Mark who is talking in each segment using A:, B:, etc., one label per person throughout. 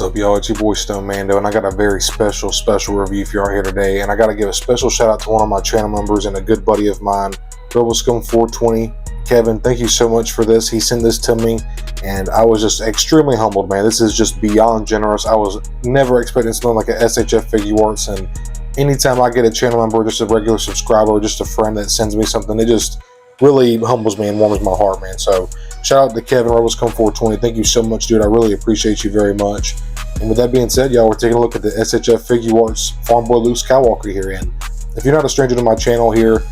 A: up, y'all? It's your boy Stone Mando, and I got a very special review for y'all here today. And I got to give a special shout out to one of my channel members and a good buddy of mine, RebelScum420. Kevin, thank you so much for this. He sent this to me, and I was just extremely humbled, man. This is just beyond generous. I was never expecting something like a SHFiguarts, and anytime I get a channel member, just a regular subscriber, or just a friend that sends me something, it just really humbles me and warms my heart, man. So shout out to Kevin, RebelScum420. Thank you so much, dude. I really appreciate you very much. And with that being said, y'all, we're taking a look at the SHFiguarts Farmboy Luke Skywalker here. And if you're not a stranger to my channel here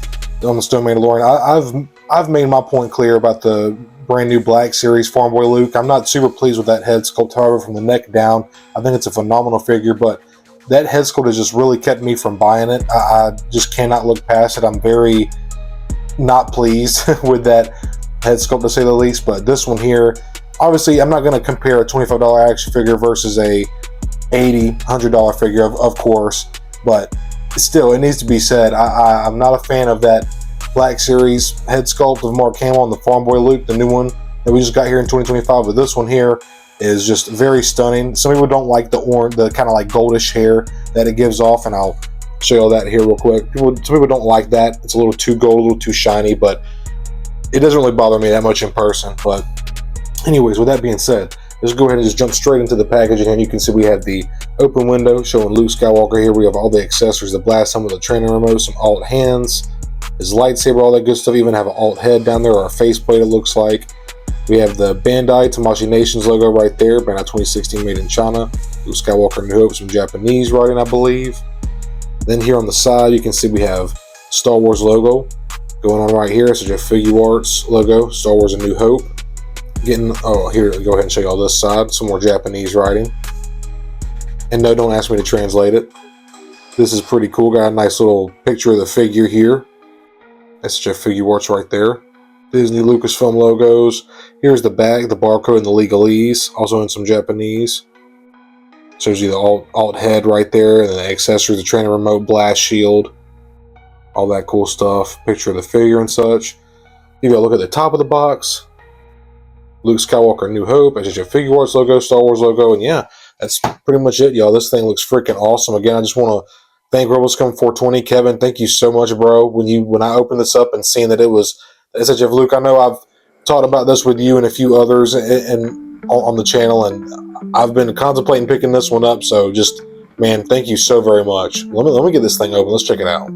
A: on the Stone Mandalorian, I've made my point clear about the brand new Black Series Farmboy Luke. I'm not super pleased with that head sculpt, however, from the neck down. I think it's a phenomenal figure, but that head sculpt has just really kept me from buying it. I just cannot look past it. I'm very not pleased with that head sculpt, to say the least. But this one here, obviously I'm not going to compare a $25 action figure versus a $80, $100 figure, of course, but still, it needs to be said, I'm not a fan of that Black Series head sculpt of Mark Hamill on the Farmboy Luke, the new one that we just got here in 2025. But this one here is just very stunning. Some people don't like the orange, the kind of like goldish hair that it gives off, and I'll show you all that here real quick. Some people don't like that. It's a little too gold, a little too shiny, but it doesn't really bother me that much in person. But anyways, with that being said, let's go ahead and just jump straight into the packaging. And you can see we have the open window showing Luke Skywalker here. We have all the accessories, the blast, some of the training remote, some alt hands, his lightsaber, all that good stuff. Even have an alt head down there, or a faceplate, it looks like. We have the Bandai Tamashii Nations logo right there, Bandai-2016 made in China. Luke Skywalker New Hope, some Japanese writing, I believe. Then here on the side, you can see we have Star Wars logo going on right here. So SHFiguarts logo, Star Wars A New Hope. Oh, here, go ahead and show you all this side. Some more Japanese writing. And no, don't ask me to translate it. This is pretty cool. Got a nice little picture of the figure here. SHFiguarts right there. Disney Lucasfilm logos. Here's the bag, the barcode, and the legalese. Also in some Japanese. Shows you the alt head right there, and the accessories, the training remote, blast shield, all that cool stuff. Picture of the figure and such. You got to look at the top of the box. Luke Skywalker New Hope, SHFiguarts logo, Star Wars logo, and yeah, that's pretty much it, y'all. This thing looks freaking awesome. Again, I just want to thank RebelScum420. Kevin, thank you so much, bro. When I opened this up and seeing that it was the SHF Luke, I know I've talked about this with you and a few others on the channel, and I've been contemplating picking this one up. So just, man, thank you so very much. Let me get this thing open. Let's check it out.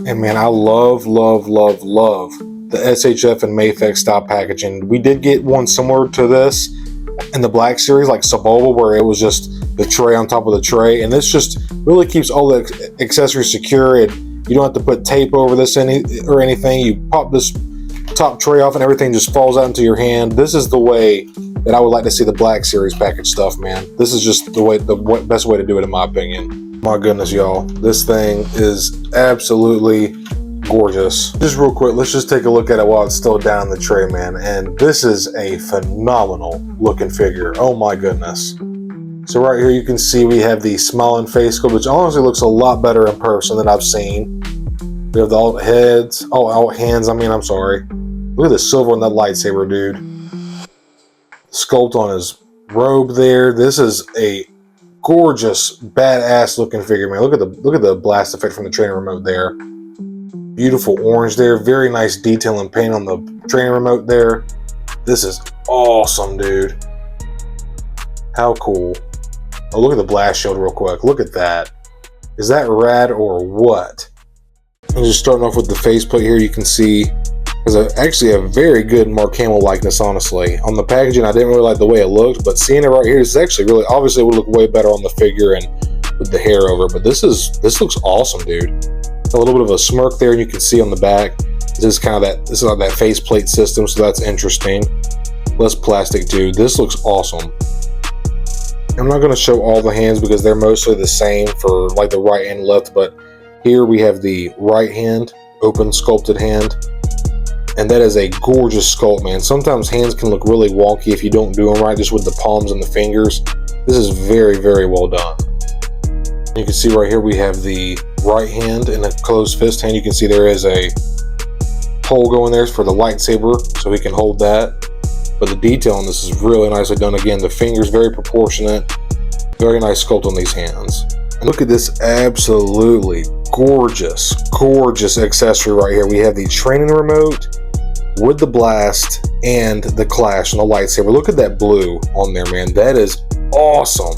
A: And man, I love the SHF and Mayfix style packaging. We did get one similar to this in the Black Series, like Sebulba, where it was just the tray on top of the tray, and this just really keeps all the accessories secure, and you don't have to put tape over this or anything. You pop this top tray off and everything just falls out into your hand. This is the way that I would like to see the Black Series package stuff, man. This is just the best way to do it, in my opinion. My goodness, y'all, this thing is absolutely gorgeous. Just real quick, let's just take a look at it while it's still down the tray, man. And this is a phenomenal looking figure. Oh my goodness. So right here you can see we have the smiling face sculpt, which honestly looks a lot better in person than I've seen. We have the alt heads, alt hands, I'm sorry. Look at the silver on that lightsaber, dude. Sculpt on his robe there. This is a gorgeous, badass looking figure, man. Look at the blast effect from the training remote there. Beautiful orange there. Very nice detail and paint on the training remote there. This is awesome, dude. How cool. Oh, look at the blast shield real quick. Look at that. Is that rad or what? I'm just starting off with the faceplate here. You can see there's actually a very good Mark Hamill likeness, honestly. On the packaging, I didn't really like the way it looked, but seeing it right here, is actually really, obviously it would look way better on the figure and with the hair over, but this looks awesome, dude. A little bit of a smirk there, and you can see on the back, this is like that faceplate system, so that's interesting. Less plastic, dude. This looks awesome. I'm not going to show all the hands because they're mostly the same for like the right and left, but here we have the right hand, open sculpted hand. And that is a gorgeous sculpt, man. Sometimes hands can look really wonky if you don't do them right, just with the palms and the fingers. This is very, very well done. You can see right here we have the right hand and a closed fist hand. You can see there is a hole going there for the lightsaber, so he can hold that. But the detail on this is really nicely done. Again, the fingers very proportionate. Very nice sculpt on these hands. And look at this absolutely gorgeous, gorgeous accessory right here. We have the training remote with the blast and the clash and the lightsaber. Look at that blue on there, man. That is awesome.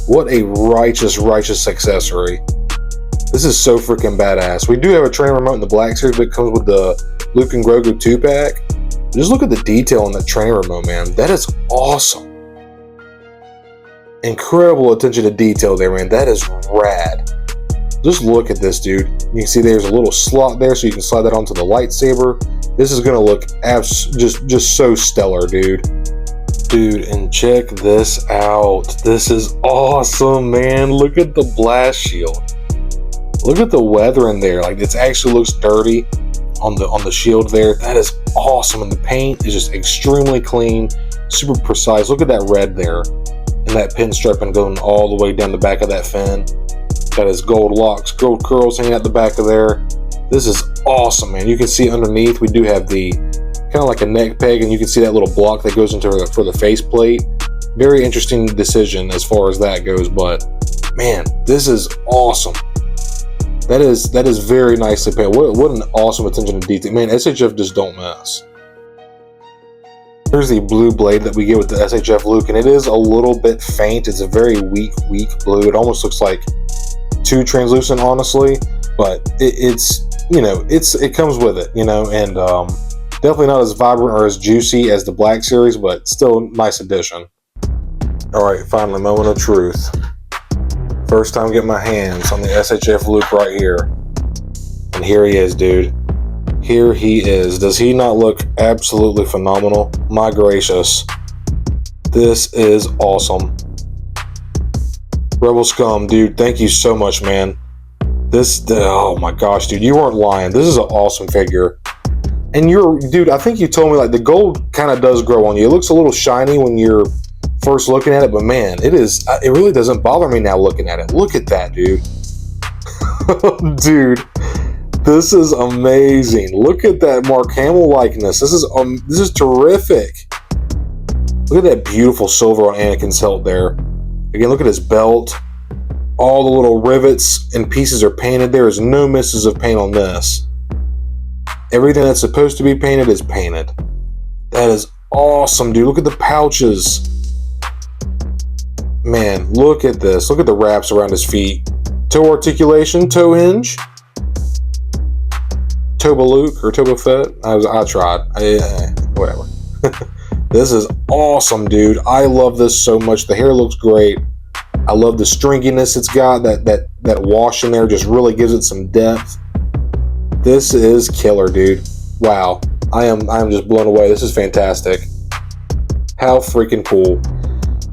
A: What a righteous, righteous accessory. This is so freaking badass. We do have a training remote in the Black Series, but it comes with the Luke and Grogu 2-pack. Just look at the detail on that training remote, man. That is awesome. Incredible attention to detail there, man. That is rad. Just look at this, dude. You can see there's a little slot there, so you can slide that onto the lightsaber. This is gonna look just so stellar, dude. Dude, and check this out. This is awesome, man. Look at the blast shield. Look at the weathering there. Like, it actually looks dirty on the shield there. That is awesome, and the paint is just extremely clean, super precise. Look at that red there, and that pinstriping going all the way down the back of that fin. Got his gold locks, gold curls hanging out the back of there. This is awesome, man. You can see underneath we do have the kind of like a neck peg, and you can see that little block that goes into for the faceplate. Very interesting decision as far as that goes, but man, this is awesome. That is very nicely painted. What an awesome attention to detail. Man, SHF just don't mess. Here's the blue blade that we get with the SHF Luke, and it is a little bit faint. It's a very weak blue. It almost looks like too translucent, honestly, but it comes with it, and definitely not as vibrant or as juicy as the Black Series, but still a nice addition. All right, finally, moment of truth. First time getting my hands on the SHF Luke right here. And here he is, dude. Here he is. Does he not look absolutely phenomenal? My gracious. This is awesome. Rebel Scum, dude, thank you so much, man. Oh my gosh, dude, you weren't lying. This is an awesome figure. And dude, I think you told me, like, the gold kind of does grow on you. It looks a little shiny when you're first looking at it, but man, it really doesn't bother me now looking at it. Look at that, dude. Dude, this is amazing. Look at that Mark Hamill likeness. This is terrific. Look at that beautiful silver on Anakin's hilt there. Again, look at his belt. All the little rivets and pieces are painted. There is no misses of paint on this. Everything that's supposed to be painted is painted. That is awesome, dude. Look at the pouches. Man, look at this. Look at the wraps around his feet. Toe articulation, toe hinge. Toba Luke or Toba Fett. I tried. Whatever. This is awesome, dude. I love this so much. The hair looks great. I love the stringiness it's got. That wash in there just really gives it some depth. This is killer, dude. Wow. I am just blown away. This is fantastic. How freaking cool.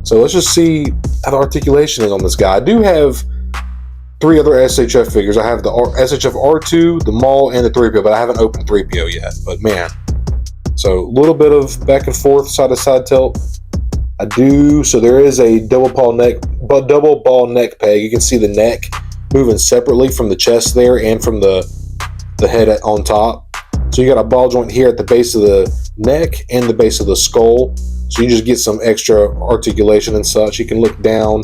A: So let's just see how the articulation is on this guy. I do have 3 other SHF figures. I have the SHF R2, the Maul, and the 3PO, but I haven't opened 3PO yet. But man, so a little bit of back and forth, side to side tilt. I do. So there is a double ball neck peg. You can see the neck moving separately from the chest there and from the head on top. So you got a ball joint here at the base of the neck and the base of the skull. So you just get some extra articulation and such. He can look down,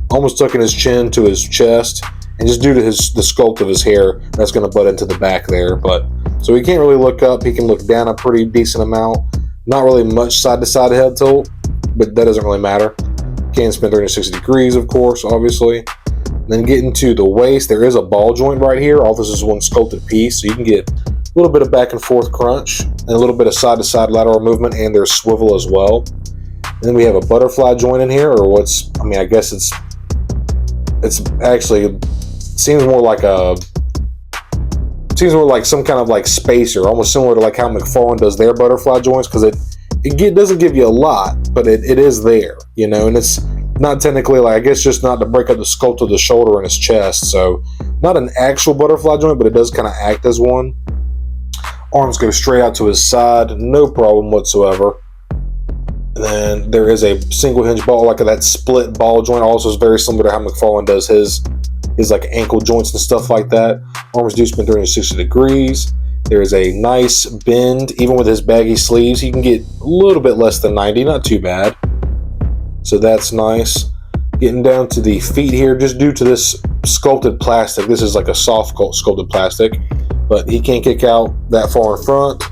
A: almost tucking his chin to his chest, and just due to the sculpt of his hair, that's going to butt into the back there. But so he can't really look up. He can look down a pretty decent amount. Not really much side to side head tilt, but that doesn't really matter. Can spin 360 degrees, of course, obviously. And then getting to the waist, there is a ball joint right here. All this is one sculpted piece, so you can get a little bit of back and forth crunch and a little bit of side to side lateral movement, and there's swivel as well. And then we have a butterfly joint in here, or I guess it's actually seems more like some kind of like spacer, almost similar to like how McFarlane does their butterfly joints, because it doesn't give you a lot, but it is there, and it's not technically, like, I guess just not to break up the sculpt of the shoulder and his chest. So not an actual butterfly joint, but it does kind of act as one. Arms go straight out to his side, no problem whatsoever. And then there is a single hinge ball, like that split ball joint, also is very similar to how McFarlane does his like ankle joints and stuff like that. Arms do spin 360 degrees. There's a nice bend, even with his baggy sleeves. He can get a little bit less than 90, not too bad. So that's nice. Getting down to the feet here, just due to this sculpted plastic. This is like a soft sculpted plastic, but he can't kick out that far in front.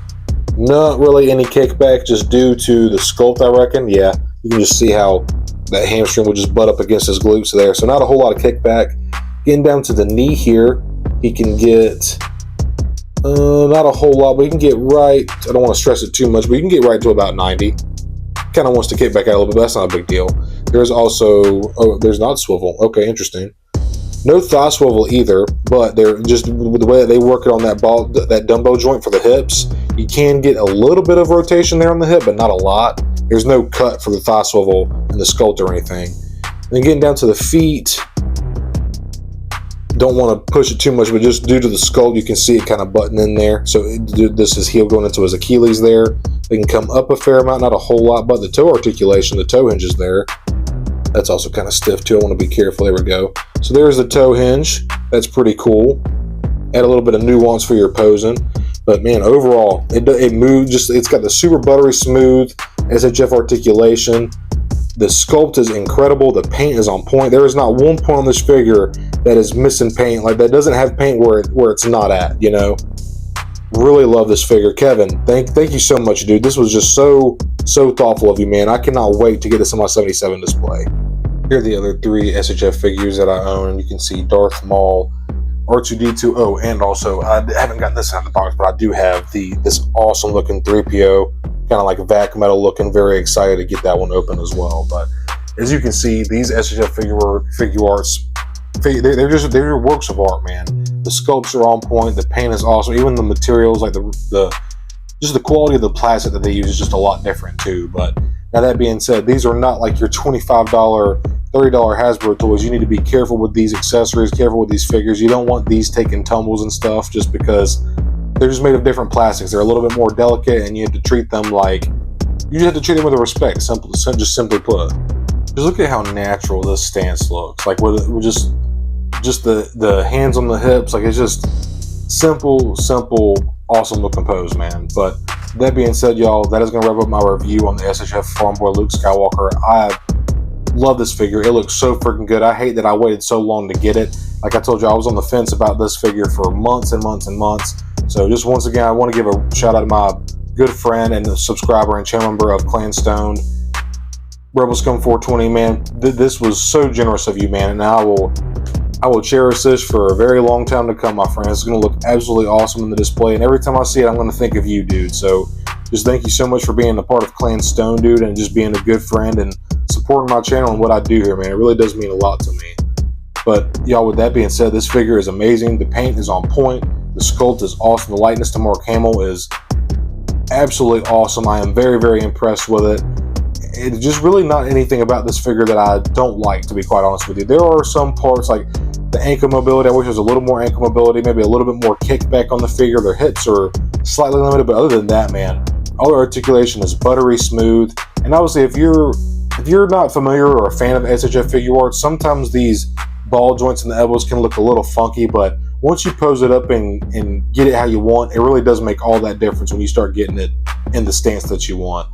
A: Not really any kickback, just due to the sculpt, I reckon. Yeah, you can just see how that hamstring will just butt up against his glutes there. So not a whole lot of kickback. Getting down to the knee here, he can get, not a whole lot, but he can get right, I don't want to stress it too much, but you can get right to about 90. Kind of wants to kick back out a little bit, but that's not a big deal. There's also, oh, there's not swivel. Okay, interesting. No thigh swivel either, but they're just with the way that they work it on that ball, that dumbbell joint for the hips. You can get a little bit of rotation there on the hip, but not a lot. There's no cut for the thigh swivel in the sculpt or anything. And then getting down to the feet, don't want to push it too much, but just due to the sculpt, you can see it kind of button in there. So this is heel going into his Achilles there. They can come up a fair amount, not a whole lot, but the toe articulation, the toe hinge is there. That's also kind of stiff too. I want to be careful. There we go. So there's the toe hinge. That's pretty cool. Add a little bit of nuance for your posing. But man, overall, it moves. Just it's got the super buttery smooth SHF articulation. The sculpt is incredible. The paint is on point. There is not one point on this figure that is missing paint. Like that doesn't have paint where it's not at. You know. Really love this figure. Kevin, thank you so much, dude. This was just so thoughtful of you, man. I cannot wait to get this on my 77 display. Here are the other 3 SHF figures that I own, and you can see Darth Maul, R2-D2. Oh, and also I haven't gotten this out of the box, but I do have this awesome looking 3PO, kind of like vac metal looking. Very excited to get that one open as well. But as you can see, these SHF Figuarts, they're works of art, man. The sculpts are on point. The paint is awesome. Even the materials, like just the quality of the plastic that they use is just a lot different too. But now that being said, these are not like your $25, $30 Hasbro toys. You need to be careful with these accessories, careful with these figures. You don't want these taking tumbles and stuff just because they're just made of different plastics. They're a little bit more delicate, and you have to treat them like, you just have to treat them with respect. Just simply put. Just look at how natural this stance looks. Like with just the hands on the hips, like it's just simple, awesome looking pose, man. But that being said, y'all, that is going to wrap up my review on the SHF Farmboy Luke Skywalker. I love this figure. It looks so freaking good. I hate that I waited so long to get it. Like I told you, I was on the fence about this figure for months and months and months. So just once again, I want to give a shout out to my good friend and subscriber and channel member of Clan Stone, RebelScum420, man. This was so generous of you, man, and I will cherish this for a very long time to come, my friend. It's going to look absolutely awesome in the display, and every time I see it, I'm going to think of you, dude. So just thank you so much for being a part of Clan Stone, dude, and just being a good friend and supporting my channel and what I do here, man. It really does mean a lot to me. But y'all, with that being said, this figure is amazing. The paint is on point. The sculpt is awesome. The lightness to Mark Hamill is absolutely awesome. I am very, very impressed with it. It's just really not anything about this figure that I don't like, to be quite honest with you. There are some parts like the ankle mobility. I wish there was a little more ankle mobility, maybe a little bit more kickback on the figure. Their hips are slightly limited, but other than that, man, all the articulation is buttery smooth. And obviously, if you're not familiar or a fan of SHF Figuarts, sometimes these ball joints and the elbows can look a little funky, but once you pose it up and get it how you want, it really does make all that difference when you start getting it in the stance that you want.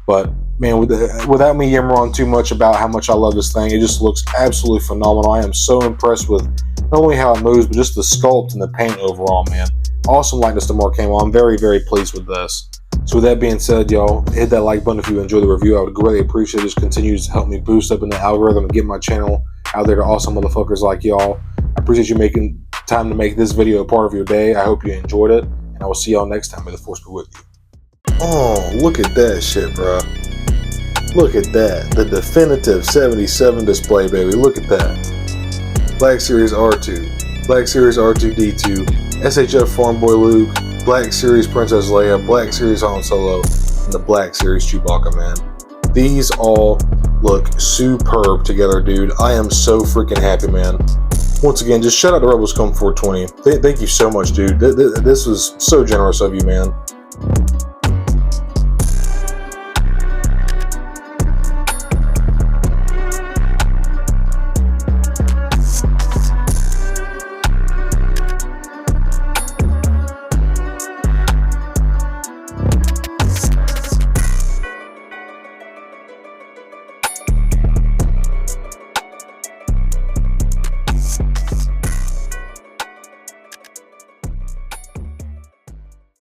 A: But man, without me yammering on too much about how much I love this thing, it just looks absolutely phenomenal. I am so impressed with not only how it moves, but just the sculpt and the paint overall, man. Awesome likeness to Mark Hamill. I'm very, very pleased with this. So with that being said, y'all, hit that like button if you enjoy the review. I would greatly appreciate it. It just continues to help me boost up in the algorithm and get my channel out there to awesome motherfuckers like y'all. I appreciate you making time to make this video a part of your day. I hope you enjoyed it, and I will see y'all next time. May the force be with you. Oh, look at that shit, bro. Look at that. The definitive 77 display, baby. Look at that. Black Series R2. Black Series R2-D2. SHF Farmboy Luke. Black Series Princess Leia. Black Series Han Solo. And the Black Series Chewbacca, man. These all look superb together, dude. I am so freaking happy, man. Once again, just shout out to RebelScum420. Thank you so much, dude. This was so generous of you, man.